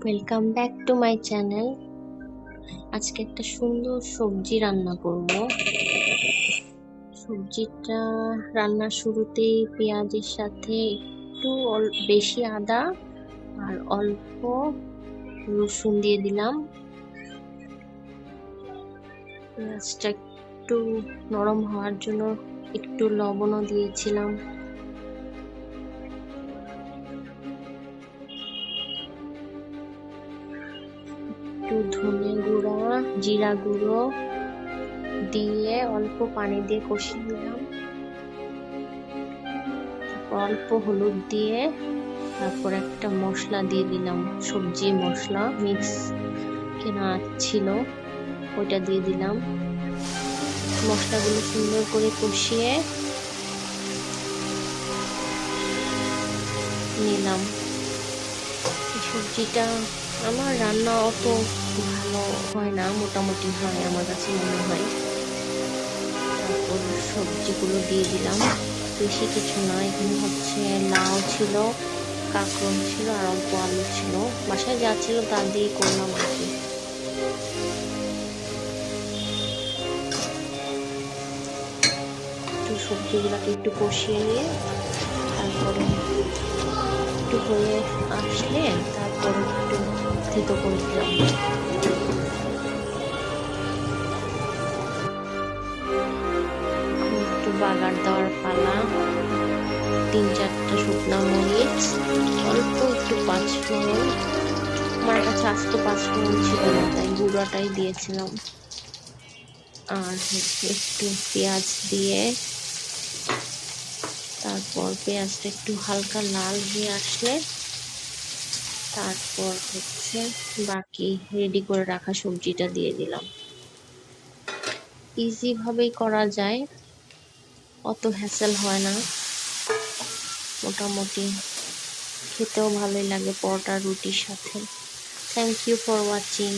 Welcome back to my channel. আজকে একটা সুন্দর সবজি রান্না করব। সবজিটা রান্নার শুরুতেই পেঁয়াজের সাথে একটু বেশি আদা আর অল্প রসুন দিয়ে দিলাম। পেঁয়াজটা একটু নরম হওয়ার জন্য একটু লবণও দিয়েছিলাম। একটু ধনে গুঁড়া, জিরা গুঁড়ো দিয়ে অল্প পানি দিয়ে কষিয়ে নিলাম। অল্প হলুদ দিয়ে তারপর একটা মশলা দিয়ে দিলাম, সবজি মশলা মিক্স কেনা ছিল ওইটা দিয়ে দিলাম। মশলাগুলো সুন্দর করে কষিয়ে নিলাম। সবজিটা আমার রান্না অত ভালো হয় না, মোটামুটি হয় আমার কাছে মনে হয়। তারপর সবজিগুলো দিয়ে দিলাম, বেশি কিছু না। এখানে হচ্ছে লাউ ছিল, কাঁকরোল ছিল আর অল্প আলু ছিল, বাসায় যা ছিল তা দিয়ে করলাম আর কি। একটু সবজিগুলোকে একটু কষিয়ে নিয়ে তারপরে একটু হয়ে আসলে তারপর একটু থেতো করে দিলাম। একটু বাগার দেওয়ার পালা, 3-4টা শুকনো মরিচ, অল্প একটু পাঁচফোড়ন। আমার কাছে আস্ত পাঁচফোড়ন ছিল না, তাই গুঁড়াটাই দিয়েছিলাম। আর একটু পেঁয়াজ দিয়ে তারপর পেঁয়াজটা একটু হালকা লাল হয়ে আসলে তারপর হচ্ছে বাকি রেডি করে রাখা সবজিটা দিয়ে দিলাম। ইজি ভাবেই করা যায়, অত হ্যাসেল হয় না, মোটামুটি খেতেও ভালোই লাগে পরোটা রুটির সাথে। Thank you for watching.